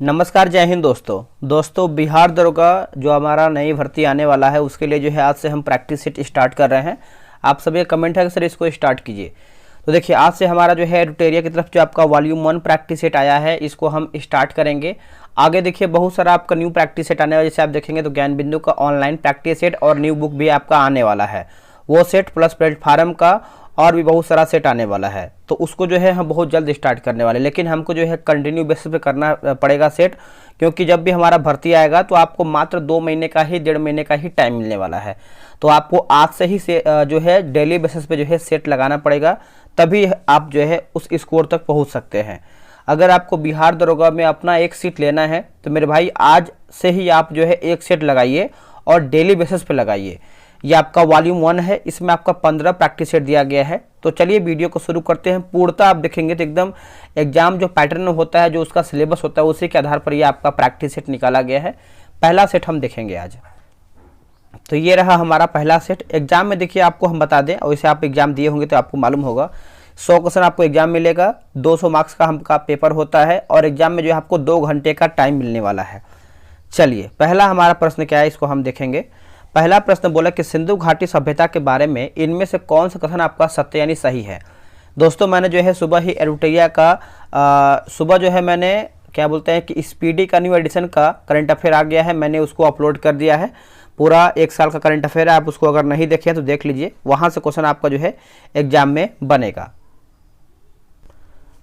नमस्कार, जय हिंद दोस्तों बिहार दरोगा जो हमारा नई भर्ती आने वाला है उसके लिए जो है आज से हम प्रैक्टिस सेट स्टार्ट कर रहे हैं। आप सभी का कमेंट है कि सर इसको स्टार्ट कीजिए। तो देखिए आज से हमारा जो है एडुटेरिया की तरफ जो आपका वॉल्यूम 1 प्रैक्टिस सेट आया है इसको हम स्टार्ट करेंगे। आगे देखिए बहुत सारा आपका न्यू प्रैक्टिस सेट आने वाला, जैसे आप देखेंगे तो ज्ञान बिंदु का ऑनलाइन प्रैक्टिस सेट और न्यू बुक भी आपका आने वाला है, वो सेट प्लस प्लेटफार्म का और भी बहुत सारा सेट आने वाला है। तो उसको जो है हम बहुत जल्द स्टार्ट करने वाले, लेकिन हमको जो है कंटिन्यू बेसिस पे करना पड़ेगा सेट, क्योंकि जब भी हमारा भर्ती आएगा तो आपको मात्र 2 महीने का ही 1.5 महीने का ही टाइम मिलने वाला है। तो आपको आज से ही से जो है डेली बेसिस पे जो है सेट लगाना पड़ेगा, तभी आप जो है उस स्कोर तक पहुंच सकते हैं। अगर आपको बिहार दरोगा में अपना एक सीट लेना है तो मेरे भाई आज से ही आप जो है एक सेट लगाइए और डेली बेसिस पे लगाइए। ये आपका वॉल्यूम 1 है, इसमें आपका 15 प्रैक्टिस सेट दिया गया है। तो चलिए वीडियो को शुरू करते हैं। पूर्णतः आप देखेंगे तो एकदम एग्जाम जो पैटर्न होता है, जो उसका सिलेबस होता है, उसी के आधार पर ये आपका प्रैक्टिस सेट निकाला गया है। पहला सेट हम देखेंगे आज। तो ये रहा हमारा पहला सेट। एग्जाम में देखिए आपको हम बता दें, और इसे आप एग्जाम दिए होंगे तो आपको मालूम होगा, 100 क्वेश्चन आपको एग्जाम मिलेगा, 200 मार्क्स का हमका पेपर होता है और एग्जाम में जो है आपको 2 घंटे का टाइम मिलने वाला है। चलिए पहला हमारा प्रश्न क्या है इसको हम देखेंगे। पहला प्रश्न बोला कि सिंधु घाटी सभ्यता के बारे में इनमें से कौन सा कथन आपका सत्य यानी सही है। दोस्तों मैंने जो है सुबह ही एडुटेरिया का सुबह जो है मैंने क्या बोलते हैं कि स्पीडी का न्यू एडिशन का करंट अफेयर आ गया है, मैंने उसको अपलोड कर दिया है। पूरा 1 साल का करंट अफेयर है, आप उसको अगर नहीं देखे तो देख लीजिए, वहाँ से क्वेश्चन आपका जो है एग्जाम में बनेगा।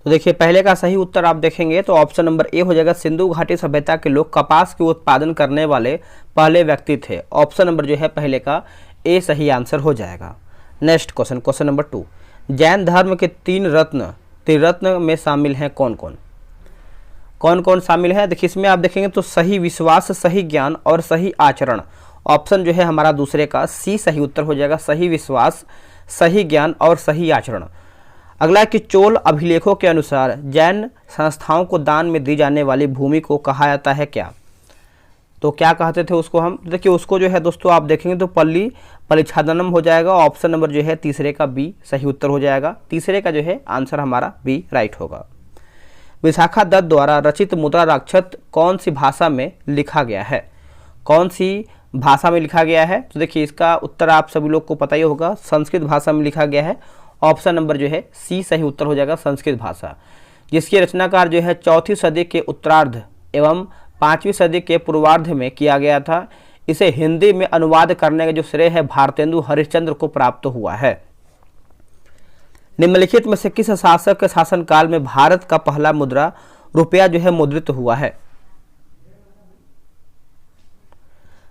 तो देखिए पहले का सही उत्तर आप देखेंगे तो ऑप्शन नंबर ए हो जाएगा, सिंधु घाटी सभ्यता के लोग कपास के उत्पादन करने वाले पहले व्यक्ति थे। ऑप्शन नंबर जो है पहले का ए सही आंसर हो जाएगा। Next question, question number 2, Jain धर्म के 3 रत्न त्रिरत्न में शामिल हैं कौन कौन शामिल है। देखिए इसमें आप देखेंगे तो सही विश्वास, सही ज्ञान और सही आचरण। ऑप्शन जो है हमारा दूसरे का सी सही उत्तर हो जाएगा, सही विश्वास, सही ज्ञान और सही आचरण। अगला है कि चोल अभिलेखों के अनुसार जैन संस्थाओं को दान में दी जाने वाली भूमि को कहा जाता है क्या। तो क्या कहते थे उसको हम, देखिए उसको जो है दोस्तों आप देखेंगे तो पल्ली परिच्छादनम हो जाएगा। ऑप्शन नंबर जो है तीसरे का बी सही उत्तर हो जाएगा, तीसरे का जो है आंसर हमारा बी राइट होगा। विशाखा दत्त द्वारा रचित मुद्रा राक्षत कौन सी भाषा में लिखा गया है, कौन सी भाषा में लिखा गया है। तो देखिए इसका उत्तर आप सभी लोग को पता ही होगा, संस्कृत भाषा में लिखा गया है। ऑप्शन नंबर जो है सी सही उत्तर हो जाएगा, संस्कृत भाषा, जिसकी रचनाकार जो है 4वीं सदी के उत्तरार्ध एवं 5वीं सदी के पूर्वार्ध में किया गया था। इसे हिंदी में अनुवाद करने का जो श्रेय है भारतेंदु हरिश्चंद्र को प्राप्त हुआ है। निम्नलिखित में से किस शासक के शासनकाल में भारत का पहला मुद्रा रुपया जो है मुद्रित हुआ है।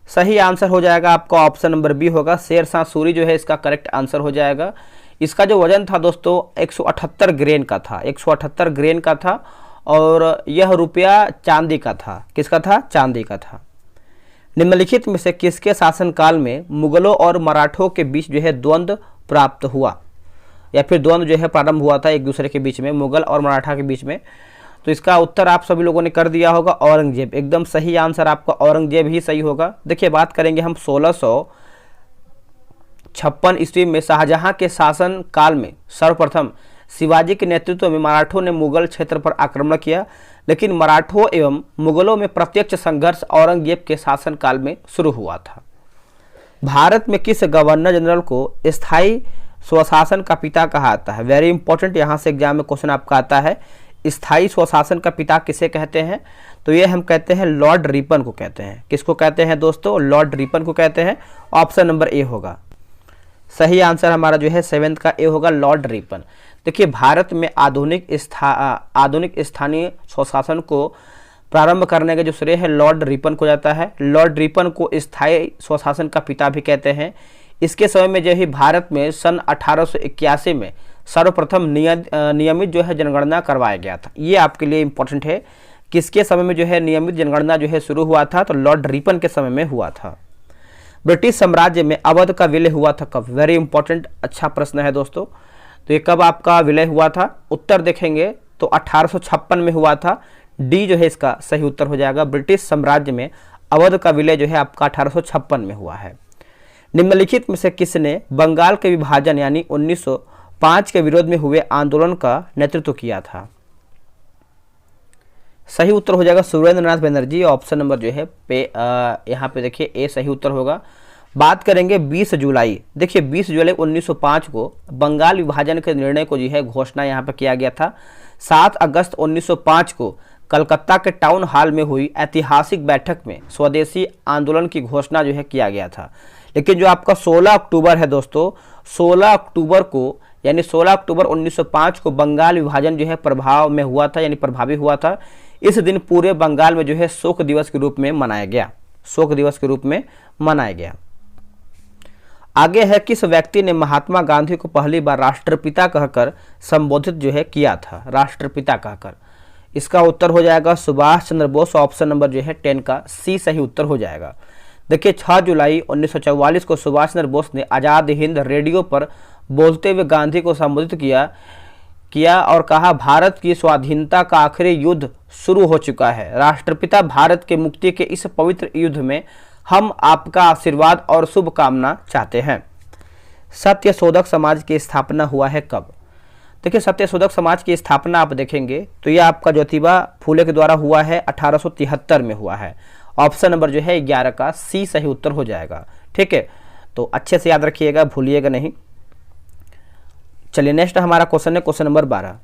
सही आंसर हो जाएगा आपका ऑप्शन नंबर बी होगा, शेरशाह सूरी जो है इसका करेक्ट आंसर हो जाएगा। इसका जो वजन था दोस्तों 178 ग्रेन का था, 178 ग्रेन का था, और यह रुपया चांदी का था। किसका था? चांदी का था। निम्नलिखित में से किसके शासनकाल में मुगलों और मराठों के बीच जो है द्वंद्व प्राप्त हुआ, या फिर द्वंद्व जो है प्रारंभ हुआ था एक दूसरे के बीच में, मुगल और मराठा के बीच में। तो इसका उत्तर आप सभी लोगों ने कर दिया होगा, औरंगजेब। एकदम सही आंसर आपका औरंगजेब ही सही होगा। देखिए बात करेंगे हम 1656 ईस्वी में शाहजहां के शासन काल में सर्वप्रथम शिवाजी के नेतृत्व में मराठों ने मुगल क्षेत्र पर आक्रमण किया, लेकिन मराठों एवं मुगलों में प्रत्यक्ष संघर्ष औरंगजेब के शासन काल में शुरू हुआ था। भारत में किस गवर्नर जनरल को स्थायी स्वशासन का पिता कहा जाता है। वेरी इंपॉर्टेंट, यहाँ से एग्जाम में क्वेश्चन आपका आता है, स्थायी स्वशासन का पिता किसे कहते हैं। तो ये हम कहते हैं लॉर्ड रिपन को कहते हैं। किसको कहते हैं दोस्तों? लॉर्ड रिपन को कहते हैं। ऑप्शन नंबर ए होगा, सही आंसर हमारा जो है 7th का ए होगा, लॉर्ड रिपन। देखिए भारत में आधुनिक स्थानीय स्वशासन को प्रारंभ करने का जो श्रेय है लॉर्ड रिपन को जाता है। लॉर्ड रिपन को स्थायी स्वशासन का पिता भी कहते हैं। इसके समय में जो है भारत में सन 1881 में सर्वप्रथम नियमित जो है जनगणना करवाया गया था। ये आपके लिए इंपॉर्टेंट है, किसके समय में जो है नियमित जनगणना जो है शुरू हुआ था, तो लॉर्ड रिपन के समय में हुआ था। ब्रिटिश साम्राज्य में अवध का विलय हुआ था कब। वेरी इंपॉर्टेंट, अच्छा प्रश्न है दोस्तों। तो ये कब आपका विलय हुआ था, उत्तर देखेंगे तो 1856 में हुआ था। डी जो है इसका सही उत्तर हो जाएगा, ब्रिटिश साम्राज्य में अवध का विलय जो है आपका 1856 में हुआ है। निम्नलिखित में से किसने बंगाल के विभाजन यानी 1905 के विरोध में हुए आंदोलन का नेतृत्व किया था। सही उत्तर हो जाएगा सुरेंद्रनाथ बनर्जी, ऑप्शन नंबर जो है पे यहाँ पे देखिए ए सही उत्तर होगा। बात करेंगे 20 जुलाई, देखिए 20 जुलाई 1905 को बंगाल विभाजन के निर्णय को जो है घोषणा यहाँ पर किया गया था। 7 अगस्त 1905 को कलकत्ता के टाउन हॉल में हुई ऐतिहासिक बैठक में स्वदेशी आंदोलन की घोषणा जो है किया गया था। लेकिन जो आपका 16 अक्टूबर है दोस्तों, 16 अक्टूबर को यानी 16 अक्टूबर 1905 को बंगाल विभाजन जो है प्रभाव में हुआ था, यानी प्रभावी हुआ था। इस दिन पूरे बंगाल में जो है शोक दिवस के रूप में मनाया गया, शोक दिवस के रूप में मनाया गया। आगे है, किस व्यक्ति ने महात्मा गांधी को पहली बार राष्ट्रपिता कहकर संबोधित जो है किया था, राष्ट्रपिता कहकर? इसका उत्तर हो जाएगा सुभाष चंद्र बोस, ऑप्शन नंबर जो है 10 का सी सही उत्तर हो जाएगा। देखिए 6 जुलाई 1944 को सुभाष चंद्र बोस ने आज़ाद हिंद रेडियो पर बोलते हुए गांधी को संबोधित किया और कहा, भारत की स्वाधीनता का आखिरी युद्ध शुरू हो चुका है। राष्ट्रपिता, भारत के मुक्ति के इस पवित्र युद्ध में हम आपका आशीर्वाद और शुभकामना चाहते हैं। सत्यशोधक समाज की स्थापना हुआ है कब? देखिए सत्यशोधक समाज की स्थापना आप देखेंगे तो यह आपका ज्योतिबा फूले के द्वारा हुआ है, 1873 में हुआ है। ऑप्शन नंबर जो है 11 का सी सही उत्तर हो जाएगा। ठीक है, तो अच्छे से याद रखिएगा, भूलिएगा नहीं। चलिए नेक्स्ट हमारा क्वेश्चन है, क्वेश्चन नंबर 12।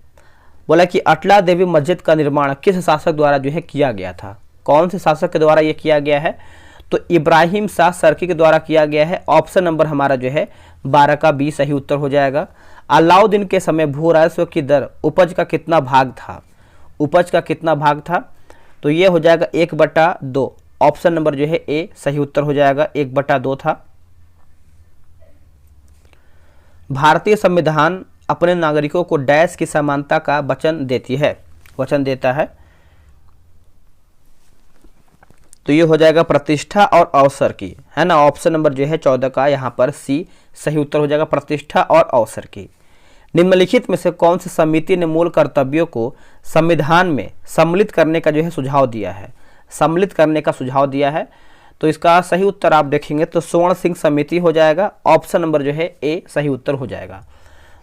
बोला कि अटला देवी मस्जिद का निर्माण किस शासक द्वारा जो है किया गया था? कौन से शासक के द्वारा यह किया गया है? तो इब्राहिम शाह सरकी के द्वारा किया गया है। ऑप्शन नंबर हमारा जो है 12 का बी सही उत्तर हो जाएगा। अलाउद्दीन के समय भू राजस्व की दर उपज का कितना भाग था? उपज का कितना भाग था? तो ये हो जाएगा 1/2। ऑप्शन नंबर जो है ए सही उत्तर हो जाएगा, 1/2 था। भारतीय संविधान अपने नागरिकों को डैश की समानता का वचन देता है। तो ये हो जाएगा प्रतिष्ठा और अवसर की, है ना। ऑप्शन नंबर जो है 14 का यहाँ पर सी सही उत्तर हो जाएगा, प्रतिष्ठा और अवसर की। निम्नलिखित में से कौन सी समिति ने मूल कर्तव्यों को संविधान में सम्मिलित करने का जो है सुझाव दिया है? सम्मिलित करने का सुझाव दिया है। तो इसका सही उत्तर आप देखेंगे तो स्वर्ण सिंह समिति हो जाएगा। ऑप्शन नंबर जो है ए सही उत्तर हो जाएगा।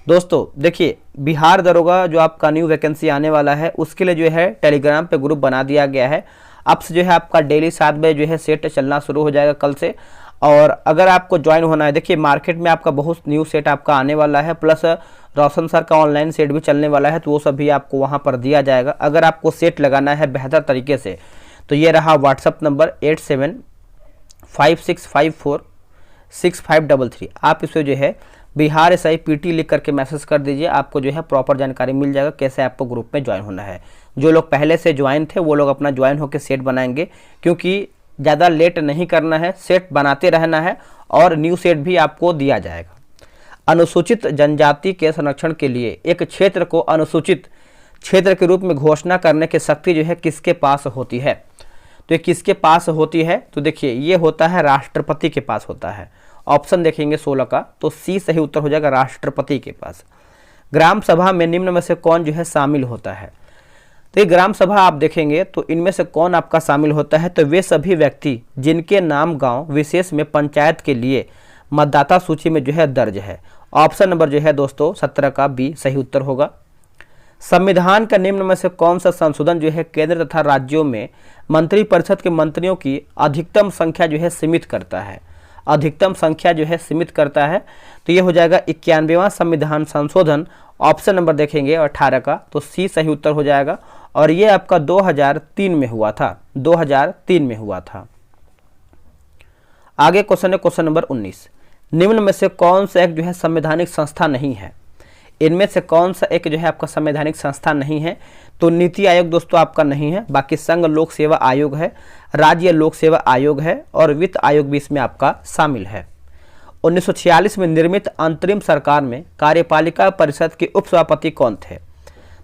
दोस्तों देखिए, बिहार दरोगा जो आपका न्यू वैकेंसी आने वाला है उसके लिए जो है टेलीग्राम पे ग्रुप बना दिया गया है। अब से जो है आपका डेली 7 बजे जो है सेट चलना शुरू हो जाएगा कल से। और अगर आपको ज्वाइन होना है, देखिए मार्केट में आपका बहुत न्यू सेट आपका आने वाला है, प्लस रोशन सर का ऑनलाइन सेट भी चलने वाला है, तो वो सब भी आपको वहाँ पर दिया जाएगा। अगर आपको सेट लगाना है बेहतर तरीके से तो ये रहा व्हाट्सअप नंबर 8756546533। आप इस पर जो है बिहार SI PT लिख करके मैसेज कर दीजिए, आपको जो है प्रॉपर जानकारी मिल जाएगा कैसे आपको ग्रुप में ज्वाइन होना है। जो लोग पहले से ज्वाइन थे वो लोग अपना ज्वाइन होकर सेट बनाएंगे, क्योंकि ज़्यादा लेट नहीं करना है, सेट बनाते रहना है और न्यू सेट भी आपको दिया जाएगा। अनुसूचित जनजाति के संरक्षण के लिए एक क्षेत्र को अनुसूचित क्षेत्र के रूप में घोषणा करने की शक्ति जो है किसके पास होती है? तो ये किसके पास होती है? तो देखिए ये होता है राष्ट्रपति के पास होता है। ऑप्शन देखेंगे 16 का, तो सी सही उत्तर हो जाएगा, राष्ट्रपति के पास। ग्राम सभा में निम्न में से कौन जो है शामिल होता है? तो ये ग्राम सभा आप देखेंगे तो इनमें से कौन आपका शामिल होता है? तो वे सभी व्यक्ति जिनके नाम गांव विशेष में पंचायत के लिए मतदाता सूची में जो है दर्ज है। ऑप्शन नंबर जो है दोस्तों 17 का बी सही उत्तर होगा। संविधान का निम्न में से कौन सा संशोधन जो है केंद्र तथा राज्यों में मंत्रिपरिषद के मंत्रियों की अधिकतम संख्या जो है सीमित करता है? अधिकतम संख्या जो है सीमित करता है। तो ये हो जाएगा 91वां संविधान संशोधन। ऑप्शन नंबर देखेंगे 18 का, तो सी सही उत्तर हो जाएगा। और ये आपका 2003 में हुआ था, 2003 में हुआ था। आगे क्वेश्चन है क्वेश्चन नंबर 19। निम्न में से कौन सा एक जो है संवैधानिक संस्था नहीं है? इनमें से कौन सा एक जो है आपका संवैधानिक संस्था नहीं है? तो नीति आयोग दोस्तों आपका नहीं है, बाकी संघ लोक सेवा आयोग है, राज्य लोक सेवा आयोग है और वित्त आयोग भी इसमें आपका शामिल है। 1946 में निर्मित अंतरिम सरकार में कार्यपालिका परिषद के उपसभापति कौन थे?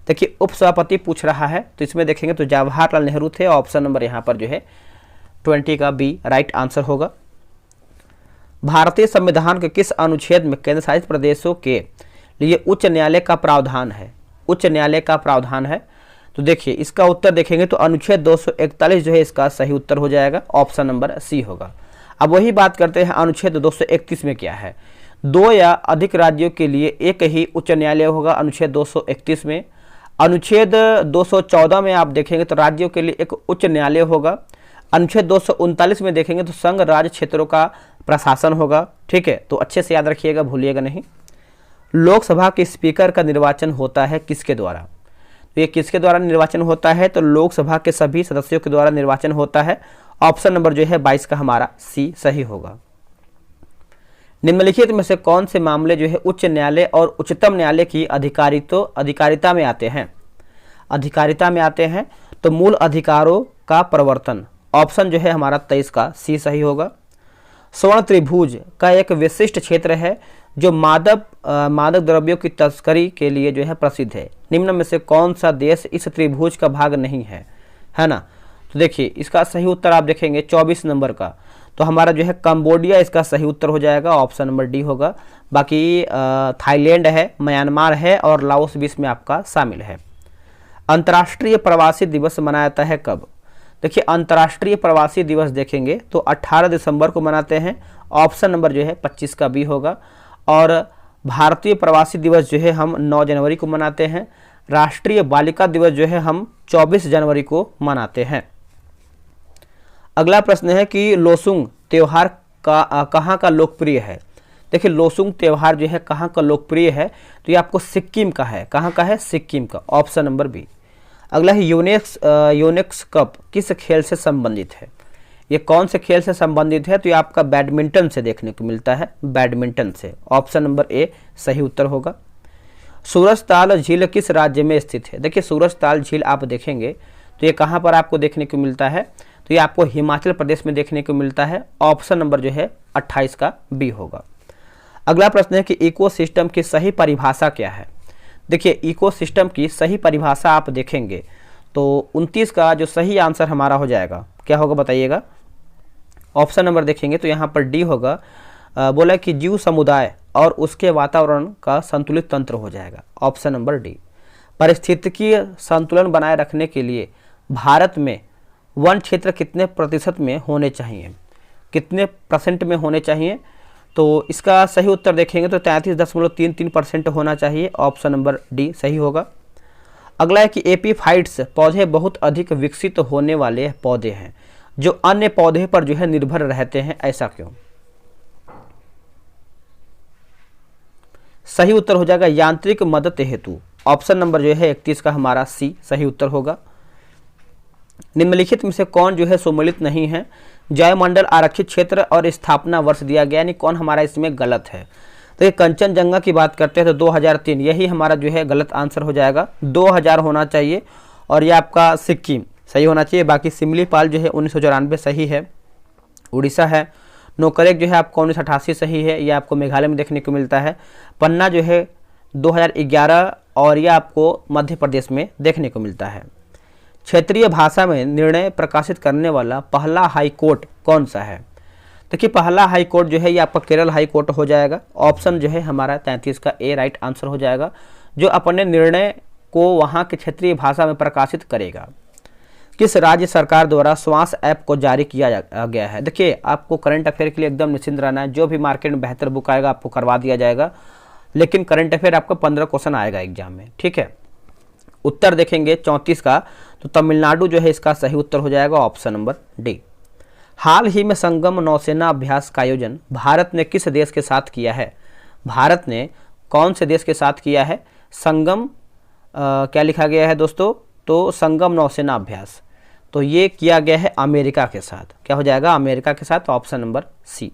देखिए उपसभापति पूछ रहा है, तो इसमें देखेंगे तो जवाहरलाल नेहरू थे। ऑप्शन नंबर यहाँ पर जो है 20 का बी राइट आंसर होगा। भारतीय संविधान के किस अनुच्छेद में केंद्र शासित प्रदेशों के लिए उच्च न्यायालय का प्रावधान है? उच्च न्यायालय का प्रावधान है। तो देखिए इसका उत्तर देखेंगे तो अनुच्छेद 241 जो है इसका सही उत्तर हो जाएगा। ऑप्शन नंबर सी होगा। अब वही बात करते हैं अनुच्छेद 231 में क्या है? 2 या अधिक राज्यों के लिए एक ही उच्च न्यायालय होगा अनुच्छेद 231 में। अनुच्छेद 214 में आप देखेंगे तो राज्यों के लिए एक उच्च न्यायालय होगा। अनुच्छेद 239 में देखेंगे तो संघ राज्य क्षेत्रों का प्रशासन होगा। ठीक है, तो अच्छे से याद रखिएगा, भूलिएगा नहीं। लोकसभा के स्पीकर का निर्वाचन होता है किसके द्वारा? तो ये किसके द्वारा निर्वाचन होता है? तो लोकसभा के सभी सदस्यों के द्वारा निर्वाचन होता है। ऑप्शन नंबर जो है 22 का हमारा सी सही होगा। निम्नलिखित में से कौन से मामले जो है उच्च न्यायालय और उच्चतम न्यायालय की अधिकारिता में आते हैं? अधिकारिता में आते हैं तो मूल अधिकारों का प्रवर्तन, ऑप्शन जो है हमारा 23 का सी सही होगा। स्वर्ण त्रिभुज का एक विशिष्ट क्षेत्र है जो मादक द्रव्यों की तस्करी के लिए जो है प्रसिद्ध है। निम्न में से कौन सा देश इस त्रिभुज का भाग नहीं है ना? तो देखिए इसका सही उत्तर आप देखेंगे 24 नंबर का, तो हमारा जो है कंबोडिया इसका सही उत्तर हो जाएगा, ऑप्शन नंबर डी होगा। बाकी थाईलैंड है, म्यांमार है और लाओस भी इसमें आपका शामिल है। अंतर्राष्ट्रीय प्रवासी दिवस मनाया जाता है कब? देखिए अंतर्राष्ट्रीय प्रवासी दिवस देखेंगे तो 18 दिसंबर को मनाते हैं, ऑप्शन नंबर जो है 25 का बी होगा। और भारतीय प्रवासी दिवस जो है हम 9 जनवरी को मनाते हैं। राष्ट्रीय बालिका दिवस जो है हम 24 जनवरी को मनाते हैं। अगला प्रश्न है कि लोसुंग त्यौहार कहाँ का लोकप्रिय है? देखिए लोसुंग त्यौहार जो है कहाँ का लोकप्रिय है? तो ये आपको सिक्किम का है। कहाँ का है? सिक्किम का, ऑप्शन नंबर बी। अगला है यूनेक्स कप किस खेल से संबंधित है? ये कौन से खेल से संबंधित है? तो ये आपका बैडमिंटन से देखने को मिलता है, बैडमिंटन से, ऑप्शन नंबर ए सही उत्तर होगा। सूरजताल झील किस राज्य में स्थित है? देखिए सूरजताल झील आप देखेंगे तो ये कहाँ पर आपको देखने को मिलता है? तो ये आपको हिमाचल प्रदेश में देखने को मिलता है, ऑप्शन नंबर जो है 28 का बी होगा। अगला प्रश्न है कि इकोसिस्टम की सही परिभाषा क्या है? देखिए इकोसिस्टम की सही परिभाषा आप देखेंगे तो 29 का जो सही आंसर हमारा हो जाएगा क्या होगा बताइएगा? ऑप्शन नंबर देखेंगे तो यहाँ पर डी होगा। बोला कि जीव समुदाय और उसके वातावरण का संतुलित तंत्र हो जाएगा, ऑप्शन नंबर डी। पारिस्थितिकीय संतुलन बनाए रखने के लिए भारत में वन क्षेत्र कितने प्रतिशत में होने चाहिए? कितने परसेंट में होने चाहिए? तो इसका सही उत्तर देखेंगे तो 33.33% होना चाहिए, ऑप्शन नंबर डी सही होगा। अगला है कि एपीफाइट्स पौधे बहुत अधिक विकसित होने वाले पौधे हैं जो अन्य पौधे पर जो है निर्भर रहते हैं, ऐसा क्यों? सही उत्तर हो जाएगा यांत्रिक मदद हेतु, ऑप्शन नंबर जो है 31 का हमारा सी सही उत्तर होगा। निम्नलिखित में से कौन जो है सम्मिलित नहीं है? जयमंडल आरक्षित क्षेत्र और स्थापना वर्ष दिया गया, यानी कौन हमारा इसमें गलत है? तो ये कंचनजंगा की बात करते हैं तो 2003, यही हमारा जो है गलत आंसर हो जाएगा। 2000 होना चाहिए और ये आपका सिक्किम सही होना चाहिए। बाकी सिमलीपाल जो है 1994 सही है, उड़ीसा है। नोकरेक जो है आपको 1988 सही है, ये आपको मेघालय में देखने को मिलता है। पन्ना जो है 2011 और ये आपको मध्य प्रदेश में देखने को मिलता है। क्षेत्रीय भाषा में निर्णय प्रकाशित करने वाला पहला हाई कोर्ट कौन सा है? देखिए पहला हाई कोर्ट जो है ये आपका केरल हाई कोर्ट हो जाएगा, ऑप्शन जो है हमारा 33 का ए राइट आंसर हो जाएगा, जो अपने निर्णय को वहाँ के क्षेत्रीय भाषा में प्रकाशित करेगा। किस राज्य सरकार द्वारा श्वास ऐप को जारी किया गया है? देखिए आपको करंट अफेयर के लिए एकदम निश्चिंत रहना है, जो भी मार्केट में बेहतर बुक आएगा आपको करवा दिया जाएगा, लेकिन करंट अफेयर आपको 15 क्वेश्चन आएगा एग्जाम में, ठीक है। उत्तर देखेंगे 34 का तो तमिलनाडु जो है इसका सही उत्तर हो जाएगा, ऑप्शन नंबर डी। हाल ही में संगम नौसेना अभ्यास का आयोजन भारत ने किस देश के साथ किया है? भारत ने कौन से देश के साथ किया है? संगम क्या लिखा गया है दोस्तों? तो संगम नौसेना अभ्यास, तो ये किया गया है अमेरिका के साथ। क्या हो जाएगा? अमेरिका के साथ, ऑप्शन नंबर सी।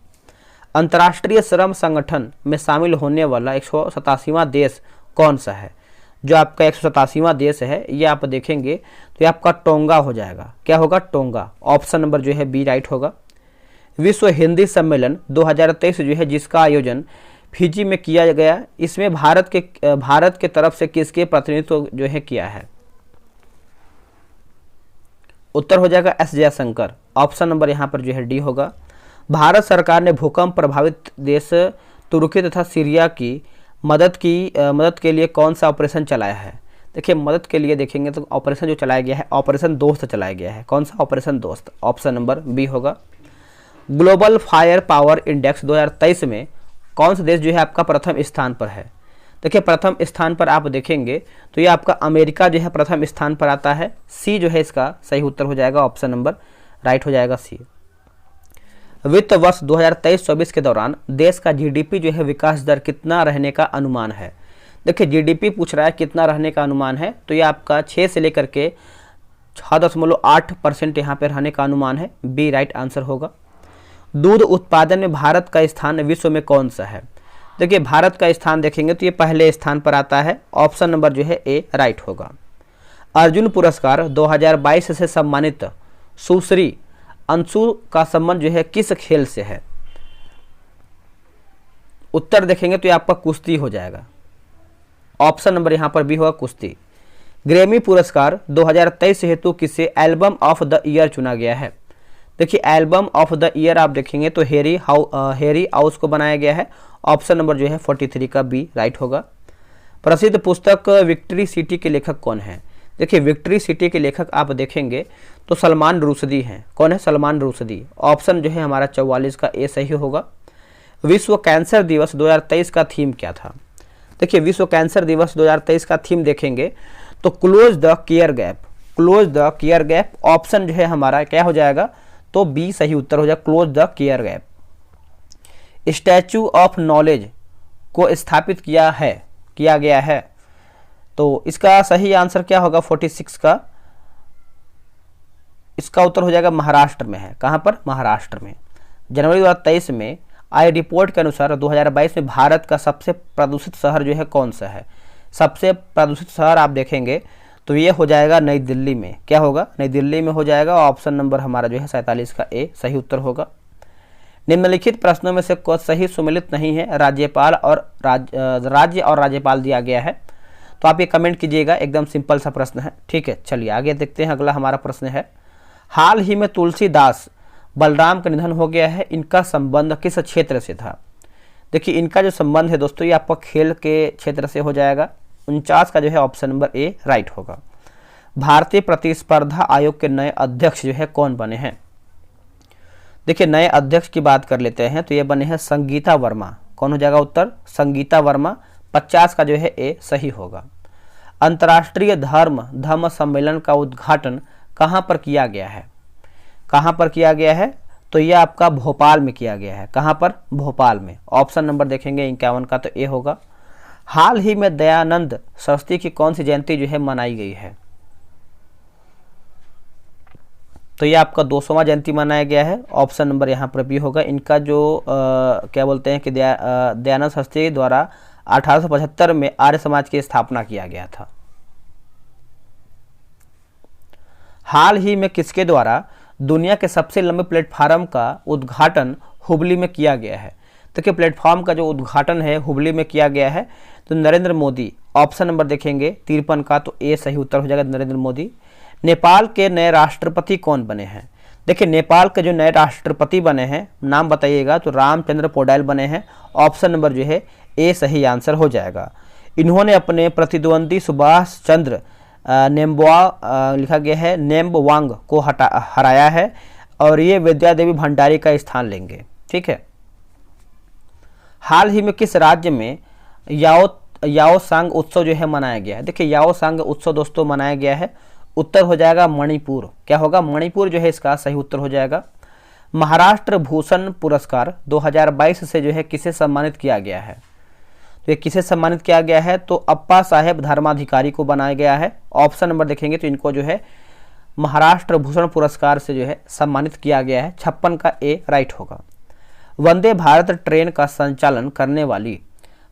अंतर्राष्ट्रीय श्रम संगठन में शामिल होने वाला 187वां देश कौन सा है? जो आपका 187वां देश है ये आप देखेंगे तो ये आपका टोंगा हो जाएगा। क्या होगा? टोंगा, ऑप्शन नंबर जो है बी राइट होगा। विश्व हिंदी सम्मेलन 2023 जो है जिसका आयोजन फिजी में किया गया, इसमें भारत के तरफ से किसके प्रतिनिधित्व जो है किया है? उत्तर हो जाएगा एस जयशंकर, ऑप्शन नंबर यहाँ पर जो है डी होगा। भारत सरकार ने भूकंप प्रभावित देश तुर्की तथा सीरिया की मदद के लिए कौन सा ऑपरेशन चलाया है? देखिए मदद के लिए देखेंगे तो ऑपरेशन जो चलाया गया है ऑपरेशन दोस्त चलाया गया है। कौन सा? ऑपरेशन दोस्त, ऑप्शन नंबर बी होगा। ग्लोबल फायर पावर इंडेक्स 2023 में कौन सा देश जो है आपका प्रथम स्थान पर है? देखिए प्रथम स्थान पर आप देखेंगे तो ये आपका अमेरिका जो है प्रथम स्थान पर आता है। सी जो है इसका सही उत्तर हो जाएगा, ऑप्शन नंबर राइट हो जाएगा सी। वित्त वर्ष 2023-24 के दौरान देश का जीडीपी जो है विकास दर कितना रहने का अनुमान है। देखिए जीडीपी पूछ रहा है कितना रहने का अनुमान है, तो ये आपका 6 से लेकर के 6.8% यहाँ पर रहने का अनुमान है, बी राइट आंसर होगा। दूध उत्पादन में भारत का स्थान विश्व में कौन सा है। देखिए भारत का स्थान देखेंगे तो ये पहले स्थान पर आता है, ऑप्शन नंबर जो है ए राइट होगा। अर्जुन पुरस्कार 2022 से सम्मानित सुश्री अंशु का संबंध जो है किस खेल से है। उत्तर देखेंगे तो ये आपका कुश्ती हो जाएगा, ऑप्शन नंबर यहाँ पर बी होगा कुश्ती। ग्रैमी पुरस्कार 2023 हेतु किसे एल्बम ऑफ द ईयर चुना गया है। देखिए एल्बम ऑफ द ईयर आप देखेंगे तो हैरी हाउस को बनाया गया है, ऑप्शन नंबर जो है 43 का बी राइट होगा। प्रसिद्ध पुस्तक विक्ट्री सिटी के लेखक कौन है। देखिए विक्ट्री सिटी के लेखक आप देखेंगे तो सलमान रुश्दी हैं। कौन है, सलमान रुश्दी, ऑप्शन जो है हमारा 44 का ए सही होगा। विश्व कैंसर दिवस 2023 का थीम क्या था। देखिए विश्व कैंसर दिवस 2023 का थीम देखेंगे तो close the care gap, close the care gap, option जो है हमारा क्या हो जाएगा, तो बी सही उत्तर हो जाएगा, close the care gap. Statue of knowledge को स्थापित किया गया है, तो इसका सही आंसर क्या होगा 46 का, इसका उत्तर हो जाएगा महाराष्ट्र में है। कहां पर, महाराष्ट्र में। जनवरी 2023 में आई रिपोर्ट के अनुसार 2022 में भारत का सबसे प्रदूषित शहर जो है कौन सा है। सबसे प्रदूषित शहर आप देखेंगे तो ये हो जाएगा नई दिल्ली में। क्या होगा, नई दिल्ली में हो जाएगा, ऑप्शन नंबर हमारा जो है 47 का ए सही उत्तर होगा। निम्नलिखित प्रश्नों में से कोई सही सुमेलित नहीं है। राज्यपाल और राज्य और राज्यपाल दिया गया है, तो आप ये कमेंट कीजिएगा, एकदम सिंपल सा प्रश्न है। ठीक है, चलिए आगे देखते हैं। अगला हमारा प्रश्न है, हाल ही में तुलसीदास बलराम का निधन हो गया है, इनका संबंध किस क्षेत्र से था। देखिए इनका जो संबंध है दोस्तों ये आपका खेल के क्षेत्र से हो जाएगा, 49 का जो है ऑप्शन नंबर ए राइट होगा। भारतीय प्रतिस्पर्धा आयोग के नए अध्यक्ष जो है कौन बने हैं। देखिए नए अध्यक्ष की बात कर लेते हैं तो ये बने हैं संगीता वर्मा। कौन हो जाएगा उत्तर, संगीता वर्मा, 50 का जो है ए सही होगा। अंतर्राष्ट्रीय धम्म सम्मेलन का उद्घाटन कहां पर किया गया है। कहां पर किया गया है, तो यह आपका भोपाल में किया गया है। कहां पर, भोपाल में, ऑप्शन नंबर देखेंगे 51 का तो ए होगा। हाल ही में दयानंद सरस्वती की कौन सी जयंती जो है मनाई गई है, तो ये आपका 200वां जयंती मनाया गया है, ऑप्शन नंबर यहाँ पर भी होगा। इनका जो क्या बोलते हैं कि दयानंद सरस्वती द्वारा 1875 में आर्य समाज की स्थापना किया गया था। हाल ही में किसके द्वारा दुनिया के सबसे लंबे प्लेटफार्म का उद्घाटन हुबली में किया गया है। देखिए प्लेटफॉर्म का जो उद्घाटन है हुबली में किया गया है, तो नरेंद्र मोदी, ऑप्शन नंबर देखेंगे 53 का तो ए सही उत्तर हो जाएगा, नरेंद्र मोदी। नेपाल के नए राष्ट्रपति कौन बने हैं। देखिए नेपाल के जो नए राष्ट्रपति बने हैं, नाम बताइएगा, तो रामचंद्र पौडेल बने हैं, ऑप्शन नंबर जो है ए सही आंसर हो जाएगा। इन्होंने अपने प्रतिद्वंदी सुभाष चंद्र लिखा गया है नेम्बवांग को हराया है, और ये विद्या देवी भंडारी का स्थान लेंगे। ठीक है, हाल ही में किस राज्य में याओसांग उत्सव जो है मनाया गया है। देखिए याओसांग उत्सव दोस्तों मनाया गया है, उत्तर हो जाएगा मणिपुर। क्या होगा, मणिपुर जो है इसका सही उत्तर हो जाएगा। महाराष्ट्र भूषण पुरस्कार 2022 से जो है किसे सम्मानित किया गया है, तो ये किसे सम्मानित किया गया है, तो अप्पा साहेब धर्माधिकारी को बनाया गया है, ऑप्शन नंबर देखेंगे तो इनको जो है महाराष्ट्र भूषण पुरस्कार से जो है सम्मानित किया गया है, 56 का ए राइट होगा। वंदे भारत ट्रेन का संचालन करने वाली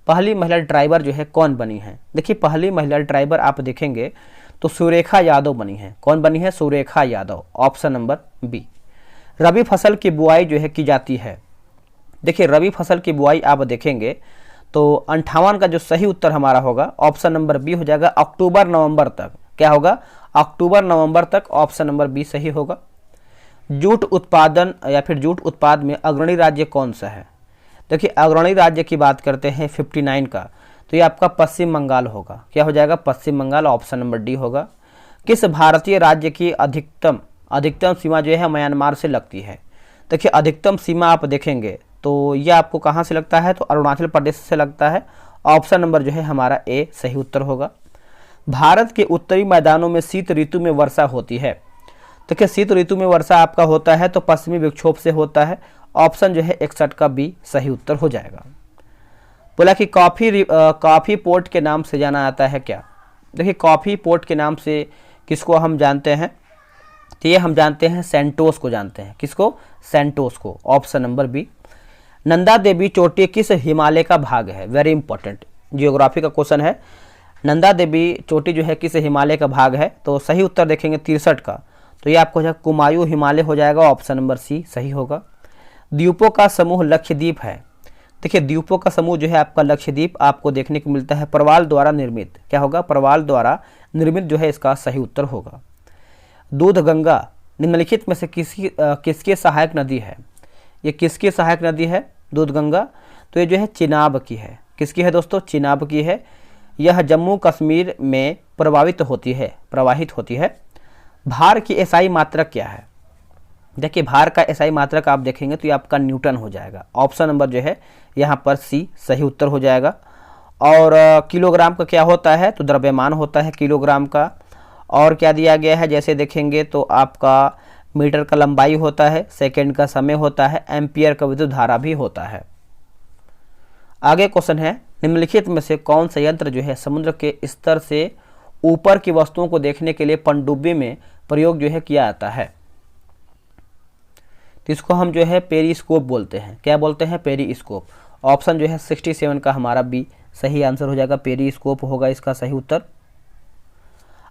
पहली महिला ड्राइवर जो है कौन बनी है। देखिए पहली महिला ड्राइवर आप देखेंगे तो सुरेखा यादव बनी है। कौन बनी है, Surekha Yadav, option number B. रबी फसल की बुआई जो है की जाती है। देखिए रबी फसल की बुआई आप देखेंगे तो 58 का जो सही उत्तर हमारा होगा, ऑप्शन नंबर बी हो जाएगा, अक्टूबर नवंबर तक। क्या होगा, अक्टूबर नवंबर तक, ऑप्शन नंबर बी सही होगा। जूट उत्पादन या फिर जूट उत्पाद में अग्रणी राज्य कौन सा है। देखिए अग्रणी राज्य की बात करते हैं 59 का, तो ये आपका पश्चिम बंगाल होगा। क्या हो जाएगा, पश्चिम बंगाल, ऑप्शन नंबर डी होगा। किस भारतीय राज्य की अधिकतम सीमा जो है म्यांमार से लगती है। देखिए अधिकतम सीमा आप देखेंगे तो ये आपको कहाँ से लगता है, तो अरुणाचल प्रदेश से लगता है, ऑप्शन नंबर जो है हमारा ए सही उत्तर होगा। भारत के उत्तरी मैदानों में शीत ऋतु में वर्षा होती है। तो क्या शीत ऋतु में वर्षा आपका होता है तो पश्चिमी विक्षोभ से होता है। ऑप्शन जो है 61 का बी सही उत्तर हो जाएगा। बोला कि कॉफी पोर्ट के नाम से जाना जाता है क्या। देखिए कॉफी पोर्ट के नाम से किसको हम जानते हैं, तो ये हम जानते हैं सेंटोस को जानते हैं। किसको, सेंटोस को। Option number B. Nanda Devi चोटी किस हिमालय का भाग है। वेरी इंपॉर्टेंट जियोग्राफी का क्वेश्चन है। नंदा देवी चोटी जो है किस हिमालय का भाग है, तो सही उत्तर देखेंगे 63 का, तो ये आपको जो कुमायूं हिमालय हो जाएगा। ऑप्शन नंबर सी सही होगा। द्वीपों का समूह लक्षद्वीप है। देखिए द्वीपों का समूह जो है आपका लक्षद्वीप आपको देखने को मिलता है प्रवाल द्वारा निर्मित। क्या होगा, प्रवाल द्वारा निर्मित जो है इसका सही उत्तर होगा। दूध गंगा निम्नलिखित में से किसकी सहायक नदी है। ये किसकी सहायक नदी है दूध गंगा, तो ये जो है चिनाब की है। किसकी है दोस्तों, चिनाब की है। यह जम्मू कश्मीर में प्रवाहित होती है। भार की एसआई मात्रक क्या है। देखिए भार का एसआई मात्रक आप देखेंगे तो ये आपका न्यूटन हो जाएगा। ऑप्शन नंबर जो है यहाँ पर सी सही उत्तर हो जाएगा। और किलोग्राम का क्या होता है, तो द्रव्यमान होता है किलोग्राम का। और क्या दिया गया है, जैसे देखेंगे तो आपका मीटर का लंबाई होता है, सेकंड का समय होता है, एम्पियर का विद्युत धारा भी होता है। आगे क्वेश्चन है, निम्नलिखित में से कौन सा यंत्र जो है समुद्र के स्तर से ऊपर की वस्तुओं को देखने के लिए पनडुब्बी में प्रयोग जो है किया जाता है। तो इसको हम जो है पेरिस्कोप बोलते हैं। क्या बोलते हैं, पेरिस्कोप। ऑप्शन जो है 67 का हमारा बी सही आंसर हो जाएगा। पेरिस्कोप होगा इसका सही उत्तर।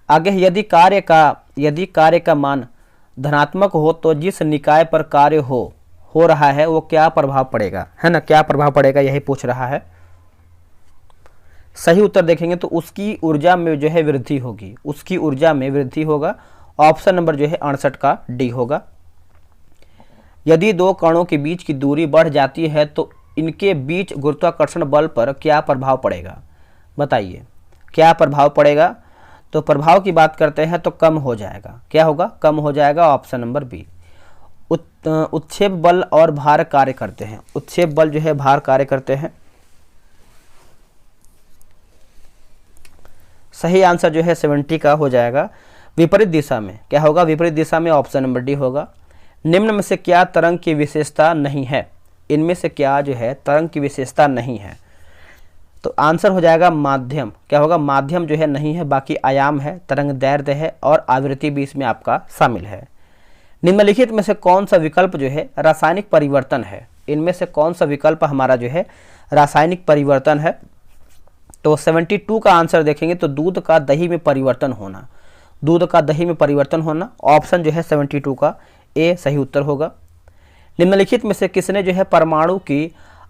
आगे यदि कार्य का मान धनात्मक हो तो जिस निकाय पर कार्य हो रहा है वो क्या प्रभाव पड़ेगा, है ना, क्या प्रभाव पड़ेगा यही पूछ रहा है। सही उत्तर देखेंगे तो उसकी ऊर्जा में जो है वृद्धि होगी, उसकी ऊर्जा में वृद्धि होगा। ऑप्शन नंबर जो है 68 का डी होगा। यदि दो कणों के बीच की दूरी बढ़ जाती है तो इनके बीच गुरुत्वाकर्षण बल पर क्या प्रभाव पड़ेगा, बताइए क्या प्रभाव पड़ेगा। तो प्रभाव की बात करते हैं तो कम हो जाएगा। क्या होगा, कम हो जाएगा। Option number B. उत्क्षेप बल और भार कार्य करते हैं। उत्क्षेप बल जो है भार कार्य करते हैं। सही आंसर जो है 70 का हो जाएगा। विपरीत दिशा में क्या होगा, विपरीत दिशा में ऑप्शन नंबर डी होगा। निम्न में से क्या तरंग की विशेषता नहीं है, इनमें से क्या जो है तरंग की विशेषता नहीं है, तो आंसर हो जाएगा माध्यम। क्या होगा, माध्यम जो है नहीं है, बाकी आयाम है, तरंग दैर्ध्य है और आवृत्ति भी इसमें आपका शामिल है। निम्नलिखित में से कौन सा विकल्प जो है रासायनिक परिवर्तन है, इनमें से कौन सा विकल्प हमारा जो है रासायनिक परिवर्तन है। तो 72 का आंसर देखेंगे तो दूध का दही में परिवर्तन होना, दूध का दही में परिवर्तन होना। ऑप्शन जो है 72 का ए सही उत्तर होगा। निम्नलिखित में से किसने जो है परमाणु की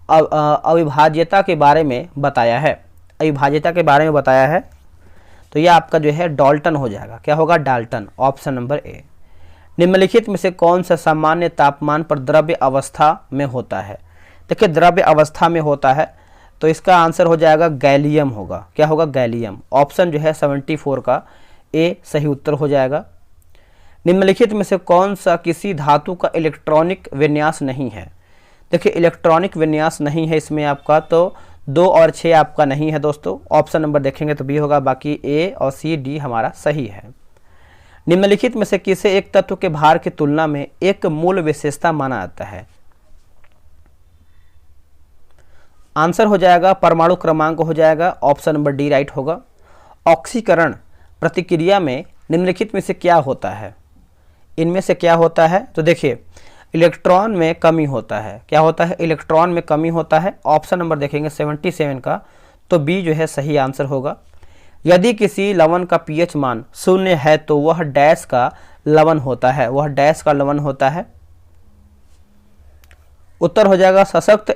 अविभाज्यता के बारे में बताया है, अविभाज्यता के बारे में बताया है, तो यह आपका जो है डाल्टन हो जाएगा। क्या होगा, डाल्टन। Option number A. निम्नलिखित में से कौन सा सामान्य तापमान पर द्रव्य अवस्था में होता है। देखिए द्रव्य अवस्था में होता है तो इसका आंसर हो जाएगा गैलियम होगा। क्या होगा, गैलियम। ऑप्शन जो है 74 का ए सही उत्तर हो जाएगा। निम्नलिखित में से कौन सा किसी धातु का इलेक्ट्रॉनिक विन्यास नहीं है। देखिए इलेक्ट्रॉनिक विन्यास नहीं है इसमें आपका, तो 2 और 6 आपका नहीं है दोस्तों। ऑप्शन नंबर देखेंगे तो बी होगा, बाकी ए और सी डी हमारा सही है। निम्नलिखित में से किसे एक तत्व के भार की तुलना में एक मूल विशेषता माना जाता है। आंसर हो जाएगा परमाणु क्रमांक हो जाएगा। ऑप्शन नंबर डी राइट होगा। ऑक्सीकरण प्रतिक्रिया में निम्नलिखित में से क्या होता है, इनमें से क्या होता है। तो देखिए इलेक्ट्रॉन में कमी होता है। क्या होता है, इलेक्ट्रॉन में कमी होता है। ऑप्शन नंबर देखेंगे 77 का, तो बी जो है सही आंसर होगा। यदि किसी लवण का पीएच मान 0 है तो वह डैश का लवण होता है, वह डैश का लवण होता है। उत्तर हो जाएगा सशक्त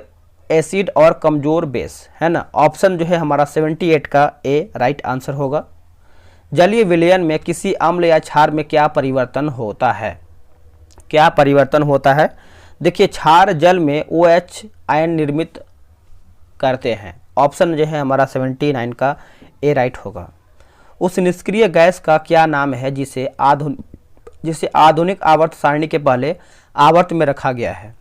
एसिड और कमजोर बेस, है ना। ऑप्शन जो है हमारा 78 का ए राइट आंसर होगा। जलीय विलयन में किसी अम्ल या क्षार में क्या परिवर्तन होता है, क्या परिवर्तन होता है। देखिए क्षार जल में OH आयन निर्मित करते हैं। ऑप्शन जो है हमारा 79 का ए राइट होगा। उस निष्क्रिय गैस का क्या नाम है जिसे आधुनिक आवर्त सारणी के पहले आवर्त में रखा गया है।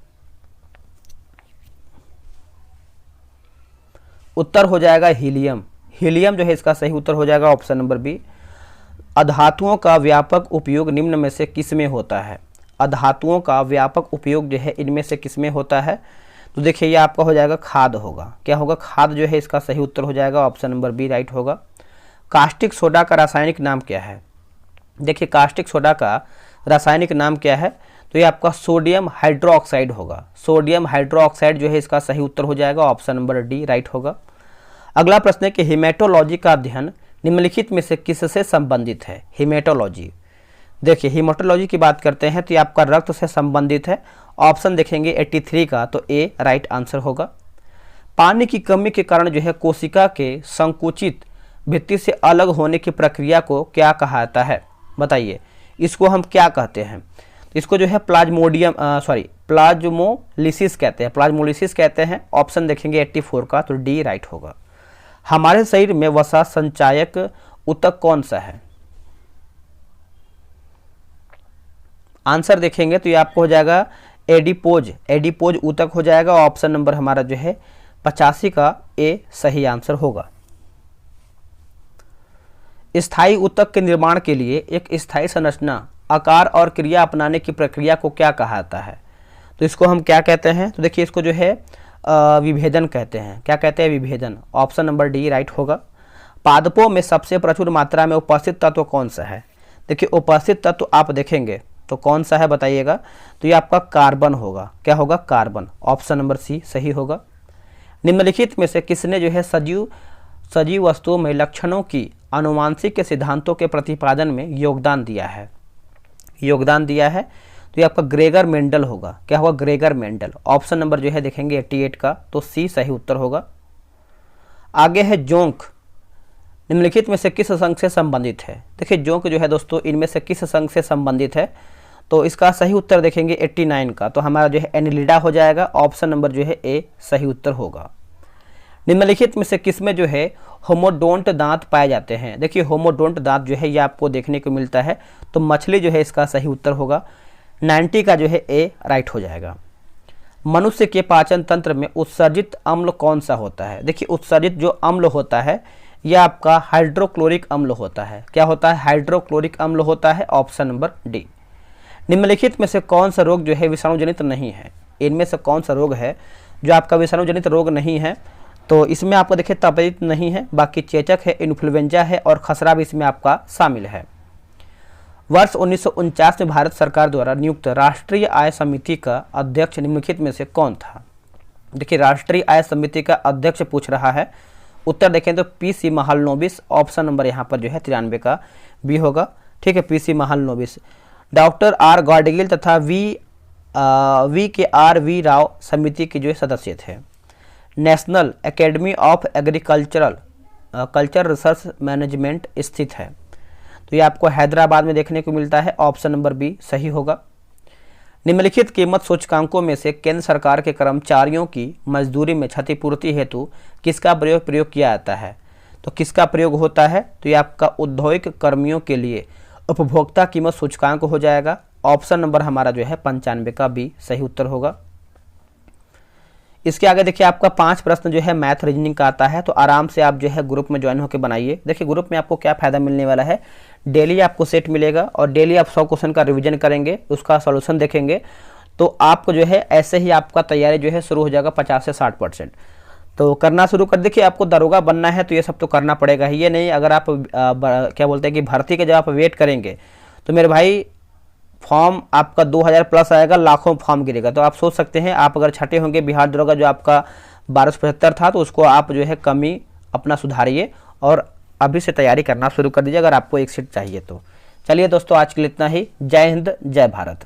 उत्तर हो जाएगा हीलियम। हीलियम जो है इसका सही उत्तर हो जाएगा ऑप्शन नंबर बी। अधातुओं का व्यापक उपयोग निम्न में से किस में होता है? अधातुओं का व्यापक उपयोग जो है इनमें से किस में होता है? तो देखिए ये आपका हो जाएगा खाद होगा। क्या होगा? खाद जो है इसका सही उत्तर हो जाएगा ऑप्शन नंबर बी राइट होगा। कास्टिक सोडा का रासायनिक नाम क्या है? देखिए कास्टिक सोडा का रासायनिक नाम क्या है? तो ये आपका सोडियम हाइड्रोक्साइड होगा। सोडियम हाइड्रोक्साइड जो है इसका सही उत्तर हो जाएगा ऑप्शन नंबर डी राइट होगा। अगला प्रश्न है कि हेमेटोलॉजी का अध्ययन निम्नलिखित में से किससे संबंधित है? हेमेटोलॉजी, देखिए हेमेटोलॉजी की बात करते हैं तो ये आपका रक्त से संबंधित है। ऑप्शन देखेंगे 83 का तो ए राइट आंसर होगा। पानी की कमी के कारण जो है कोशिका के संकुचित भित्ति से अलग होने की प्रक्रिया को क्या कहा जाता है? बताइए इसको हम क्या कहते हैं? इसको जो है प्लाज्मोलिसिस कहते हैं। प्लाज्मोलिसिस कहते हैं। ऑप्शन देखेंगे 84 का तो डी राइट होगा। हमारे शरीर में वसा संचायक ऊतक कौन सा है? आंसर देखेंगे तो ये आपको हो जाएगा एडिपोज। एडिपोज ऊतक हो जाएगा। ऑप्शन नंबर हमारा जो है 85 का ए सही आंसर होगा। स्थायी ऊतक के निर्माण के लिए एक स्थायी संरचना, आकार और क्रिया अपनाने की प्रक्रिया को क्या कहा जाता है? तो इसको हम क्या कहते हैं? तो देखिए इसको जो है विभेदन कहते हैं। क्या कहते हैं? विभेदन। ऑप्शन नंबर डी राइट होगा। पादपों में सबसे प्रचुर मात्रा में उपस्थित तत्व कौन सा है? देखिए उपस्थित तत्व आप देखेंगे तो कौन सा है बताइएगा? तो ये आपका कार्बन होगा। क्या होगा? कार्बन। ऑप्शन नंबर सी सही होगा। निम्नलिखित में से किसने जो है सजीव वस्तुओं में लक्षणों की आनुवांशिक के सिद्धांतों के प्रतिपादन में योगदान दिया है? योगदान दिया है तो ये आपका ग्रेगर मेंडल होगा। क्या होगा? Gregor Mendel. ऑप्शन नंबर जो है देखेंगे 88 का तो सी सही उत्तर होगा। आगे है जोंक, निम्नलिखित में से किस संघ से संबंधित है? देखिए जोंक जो है दोस्तों इनमें से किस संघ से संबंधित है? तो इसका सही उत्तर देखेंगे 89 का तो हमारा जो है एनिलिडा हो जाएगा। ऑप्शन नंबर जो है ए सही उत्तर होगा। निम्नलिखित में से किसमें जो है होमोडोंट दांत पाए जाते हैं? देखिए होमोडोंट दांत जो है ये आपको देखने को मिलता है तो मछली जो है इसका सही उत्तर होगा। 90 का जो है ए राइट हो जाएगा। मनुष्य के पाचन तंत्र में उत्सर्जित अम्ल कौन सा होता है? देखिए उत्सर्जित जो अम्ल होता है यह आपका हाइड्रोक्लोरिक अम्ल होता है। क्या होता है? हाइड्रोक्लोरिक अम्ल होता है। Option number D. निम्नलिखित में से कौन सा रोग जो है विषाणुजनित नहीं है? इनमें से कौन सा रोग है जो आपका विषाणुजनित रोग नहीं है? तो इसमें आपको देखिए तपेदिक नहीं है, बाकी चेचक है, इन्फ्लुएंजा है और खसरा भी इसमें आपका शामिल है। वर्ष 1949 में भारत सरकार द्वारा नियुक्त राष्ट्रीय आय समिति का अध्यक्ष निम्नलिखित में से कौन था? देखिए राष्ट्रीय आय समिति का अध्यक्ष पूछ रहा है। उत्तर देखें तो पीसी महालनोबिस। ऑप्शन नंबर यहाँ पर जो है 93 का बी होगा। ठीक है, PC Mahalanobis. Doctor R Gadgil तथा वी राव समिति के जो है सदस्य थे। National academy of agriculture research management स्थित है तो ये आपको हैदराबाद में देखने को मिलता है। ऑप्शन नंबर बी सही होगा। निम्नलिखित कीमत सूचकांकों में से केंद्र सरकार के कर्मचारियों की मजदूरी में क्षतिपूर्ति हेतु किसका प्रयोग किया जाता है? तो किसका प्रयोग होता है? तो ये आपका औद्योगिक कर्मियों के लिए उपभोक्ता कीमत सूचकांक हो जाएगा। ऑप्शन नंबर हमारा जो है 95 का बी सही उत्तर होगा। इसके आगे देखिए आपका 5 प्रश्न जो है मैथ रीजनिंग का आता है तो आराम से आप जो है ग्रुप में ज्वाइन होकर बनाइए। देखिए ग्रुप में आपको क्या फायदा मिलने वाला है, डेली आपको सेट मिलेगा और डेली आप 100 क्वेश्चन का रिवीजन करेंगे, उसका सॉल्यूशन देखेंगे तो आपको जो है ऐसे ही आपका तैयारी जो है शुरू हो जाएगा 50 से 60%। तो करना शुरू कर। देखिए आपको दरोगा बनना है तो ये सब तो करना पड़ेगा ही। ये नहीं अगर आप क्या बोलते हैं कि भर्ती के जब आप वेट करेंगे तो मेरे भाई फॉर्म आपका 2000 प्लस आएगा, लाखों फॉर्म गिरेगा। तो आप सोच सकते हैं आप अगर छठे होंगे बिहार दरोगा जो आपका 1275 था तो उसको आप जो है कमी अपना सुधारिए और अभी से तैयारी करना शुरू कर दीजिए अगर आपको एक सीट चाहिए तो। चलिए दोस्तों आज के लिए इतना ही। जय हिंद, जय भारत।